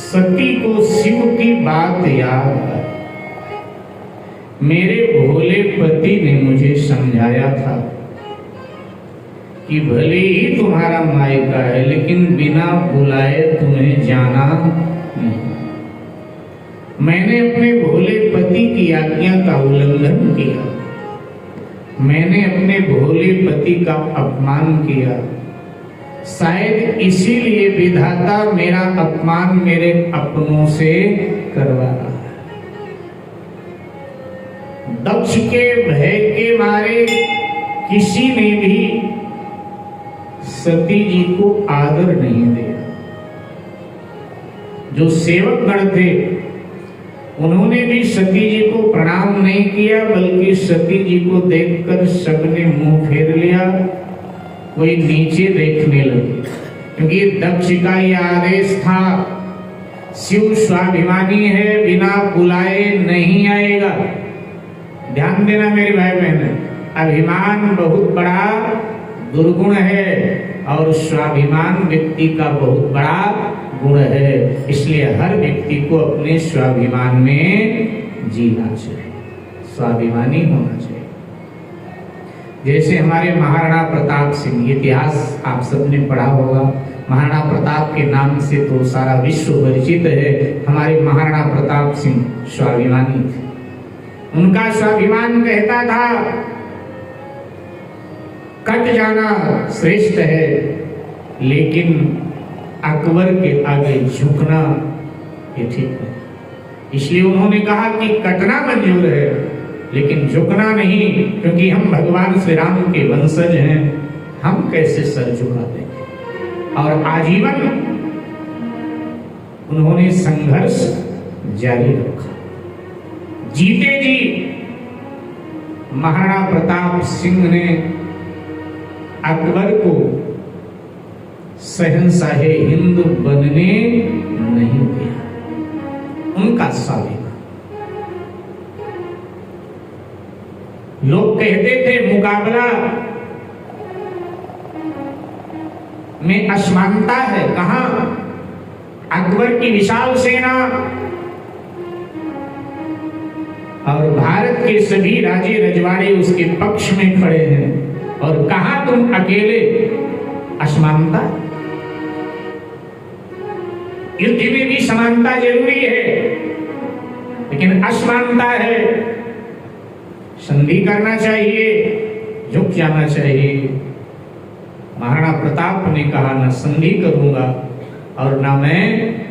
सती को शिव की बात याद है। मेरे भोले पति ने मुझे समझाया था कि भले ही तुम्हारा मायका है लेकिन बिना बुलाए तुम्हें जाना नहीं। मैंने अपने भोले पति की आज्ञा का उल्लंघन किया, मैंने अपने भोले पति का अपमान किया। शायद इसीलिए विधाता मेरा अपमान मेरे अपनों से करवा रहा है। दक्ष के भय के मारे किसी ने भी सती जी को आदर नहीं दिया। जो सेवक गण थे उन्होंने भी सती जी को प्रणाम नहीं किया, बल्कि सती जी को देखकर सबने मुंह फेर लिया, कोई नीचे देखने लगे। क्योंकि दक्ष का यह आदेश था, शिव स्वाभिमानी है, बिना बुलाए नहीं आएगा। ध्यान देना मेरे भाई बहन, अभिमान बहुत बड़ा दुर्गुण है और स्वाभिमान व्यक्ति का बहुत बड़ा गुण है। इसलिए हर व्यक्ति को अपने स्वाभिमान में जीना चाहिए, स्वाभिमानी होना चाहिए। जैसे हमारे महाराणा प्रताप सिंह, इतिहास आप सबने पढ़ा होगा, महाराणा प्रताप के नाम से तो सारा विश्व परिचित है। हमारे महाराणा प्रताप सिंह स्वाभिमानी थे। उनका स्वाभिमान कहता था कट जाना श्रेष्ठ है, लेकिन अकबर के आगे झुकना ये ठीक है। इसलिए उन्होंने कहा कि कटना मंजूर है लेकिन झुकना नहीं, क्योंकि हम भगवान श्री राम के वंशज हैं, हम कैसे सर झुका देंगे। और आजीवन उन्होंने संघर्ष जारी रखा। जीते जी महाराणा प्रताप सिंह ने अकबर को शहंशाहे हिंद बनने नहीं दिया। उनका स्वाभिमान। लोग कहते थे मुकाबला में असमानता है। कहां? अकबर की विशाल सेना और भारत के सभी राजे रजवाड़े उसके पक्ष में खड़े हैं, और कहां तुम अकेले असमानता। युद्ध में भी समानता जरूरी है, लेकिन असमानता है। संधि करना चाहिए, झुक जाना चाहिए। महाराणा प्रताप ने कहा, न संधि करूंगा और न मैं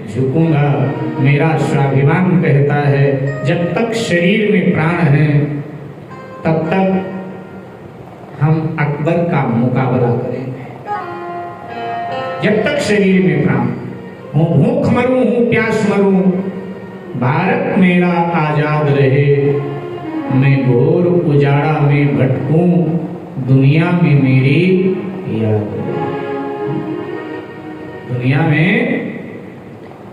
झुकूंगा। मेरा स्वाभिमान कहता है जब तक शरीर में प्राण है तब तक हम अकबर का मुकाबला करेंगे। जब तक शरीर में प्राण हूं, भूख मरूं हूं प्यास मरूं, भारत मेरा आजाद रहे। मैं घोर उजाड़ा में भटकूं, दुनिया में मेरी याद रहे। दुनिया में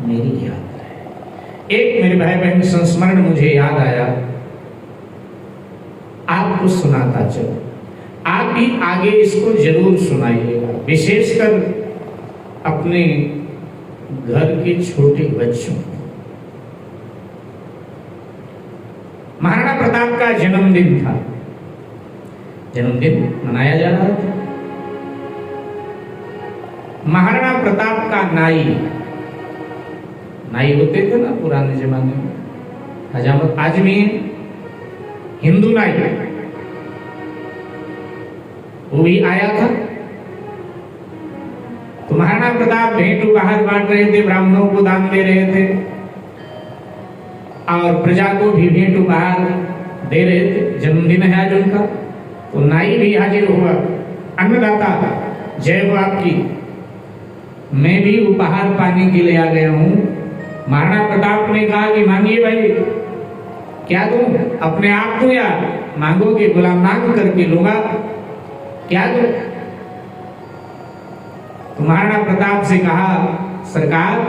मेरी याद रहे। एक मेरे भाई बहन संस्मरण मुझे याद आया, आपको सुनाता चलो। आप भी आगे इसको जरूर सुनाइएगा, विशेषकर अपने घर के छोटे बच्चों। महाराणा प्रताप का जन्मदिन था, जन्मदिन मनाया जा रहा था। महाराणा प्रताप का नाई होते थे ना पुराने जमाने में, हजामत आज भी हिंदू नाई, वो भी आया था। तो महाराणा प्रताप भेंट उपहार बांट रहे थे, ब्राह्मणों को दान दे रहे थे और प्रजा को भी भेंट उपहार दे रहे थे। जन्मदिन है आज उनका, तो नाई भी हाजिर हुआ। अन्नदाता जय हो आपकी, मैं भी उपहार पाने के लिए आ गया हूं। महाराणा प्रताप ने कहा कि मांगिए भाई, क्या दूं? अपने आप दूं या मांगोगे? गुलाम मांग करके लूंगा, क्या दूं? तो महाराणा प्रताप से कहा, सरकार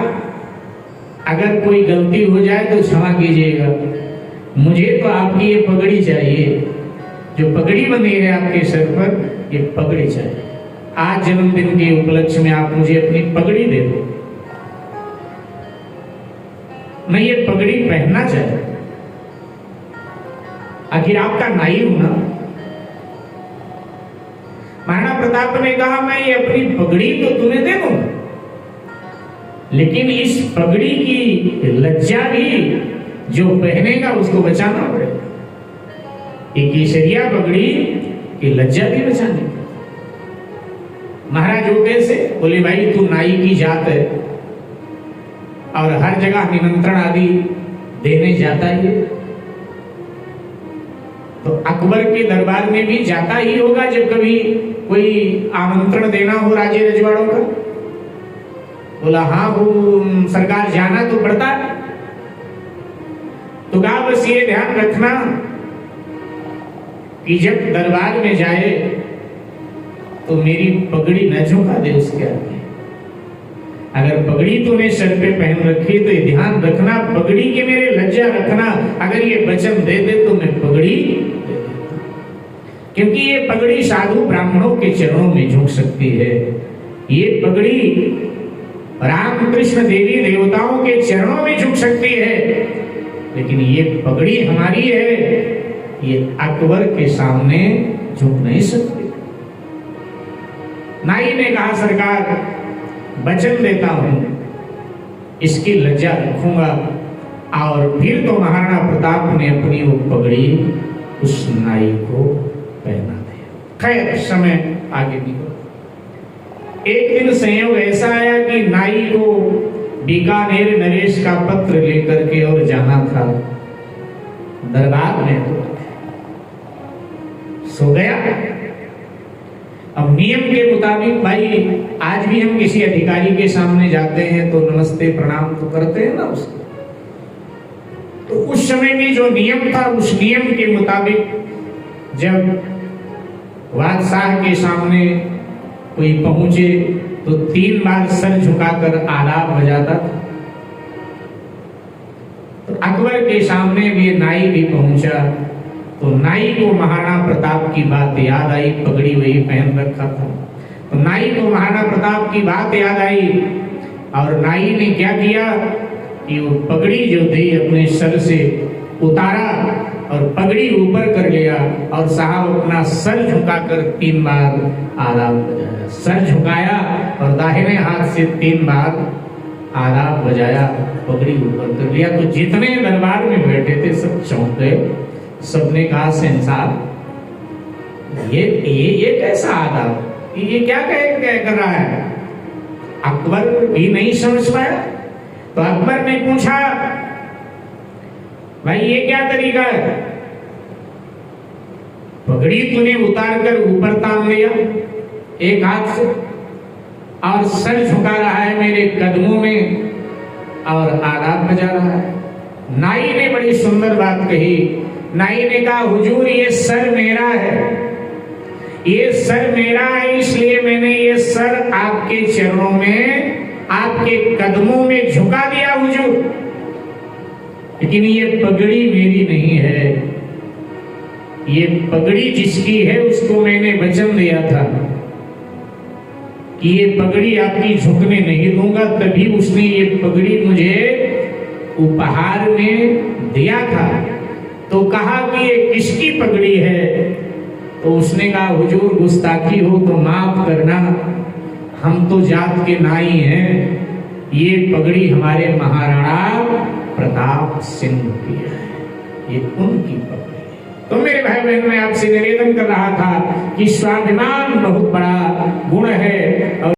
अगर कोई गलती हो जाए तो क्षमा कीजिएगा, मुझे तो आपकी ये पगड़ी चाहिए, जो पगड़ी बनी है आपके सर पर, ये पगड़ी चाहिए। आज जन्मदिन के उपलक्ष्य में आप मुझे अपनी पगड़ी दे दो, मैं ये पगड़ी पहनना चाहता, आखिर आपका नाई हूं ना। महाराणा प्रताप ने कहा, मैं ये अपनी पगड़ी तो तुम्हें दे दूंगा, लेकिन इस पगड़ी की लज्जा भी जो पहनेगा उसको बचाना पड़ेगा। ये केसरिया पगड़ी की लज्जा भी बचानी। महाराज वो कैसे? बोले भाई तू नाई की जात है और हर जगह निमंत्रण आदि देने जाता ही, तो अकबर के दरबार में भी जाता ही होगा जब कभी कोई आमंत्रण देना हो राजे रजवाड़ों का। बोला हाँ वो सरकार जाना तो पड़ता। तो कहा बस ये ध्यान रखना कि जब दरबार में जाए तो मेरी पगड़ी न झुका दे उसके आगे। अगर पगड़ी तूने सर पे पहन रखी तो ये ध्यान रखना, पगड़ी के मेरे लज्जा रखना। अगर ये वचन दे दे तो मैं पगड़ी दे देता, क्योंकि ये पगड़ी साधु ब्राह्मणों के चरणों में झुक सकती है। ये पगड़ी राम कृष्ण देवी देवताओं के चरणों में झुक सकती है, लेकिन ये पगड़ी हमारी है, ये अकबर के सामने झुक नहीं सकती। नाई ने कहा सरकार वचन देता हूं इसकी लज्जा रखूंगा। और फिर तो महाराणा प्रताप ने अपनी वो पगड़ी उस नाई को पहना दिया। खैर समय आगे निकला। एक दिन संयोग ऐसा आया कि नाई को बीकानेर नरेश का पत्र लेकर के और जाना था दरबार में, तो सो गया। अब नियम के मुताबिक भाई आज भी हम किसी अधिकारी के सामने जाते हैं तो नमस्ते प्रणाम तो करते हैं ना उसको। तो उस समय भी जो नियम था उस नियम के मुताबिक जब बादशाह के सामने कोई पहुंचे तो 3 बार सर झुकाकर आदाब बजाता था। तो अकबर के सामने भी नाई भी पहुंचा तो नाई को महाराणा प्रताप की बात याद आई, पगड़ी वही पहन रखा था। तो नाई को महाराणा प्रताप की बात याद आई और नाई ने क्या किया कि वो पगड़ी जो थी अपने सर से उतारा और पगड़ी ऊपर कर लिया और साहब अपना सर झुकाकर 3 बार आदाब बजाया। सर झुकाया और दाहिने हाथ से 3 बार आदाब बजाया, पगड़ी ऊपर कर लिया। तो जितने दरबार में बैठे थे सब चौंक गए। सबने कहा शहंशाह ये कैसा आदाब, ये क्या कर रहा है? अकबर भी नहीं समझ पाया। तो अकबर ने पूछा भाई ये क्या तरीका है? पगड़ी तूने उतार कर ऊपर तान लिया एक हाथ से और सर झुका रहा है मेरे कदमों में और आदाब बजा रहा है। नाई ने बड़ी सुंदर बात कही। नाई ने कहा हुजूर ये सर मेरा है, ये सर मेरा है, इसलिए मैंने ये सर आपके चरणों में, आपके कदमों में झुका दिया हुजूर। लेकिन ये पगड़ी मेरी नहीं है। ये पगड़ी जिसकी है उसको मैंने वचन दिया था कि ये पगड़ी आपकी झुकने नहीं दूंगा, तभी उसने ये पगड़ी मुझे उपहार में दिया था। तो कहा कि ये किसकी पगड़ी है? तो उसने कहा हुजूर गुस्ताखी हो तो माफ करना, हम तो जात के नाई हैं, ये पगड़ी हमारे महाराणा प्रताप सिंह की है, ये उनकी पगड़ी है। तो मेरे भाई बहन मैं आपसे निवेदन कर रहा था कि स्वाभिमान बहुत बड़ा गुण है और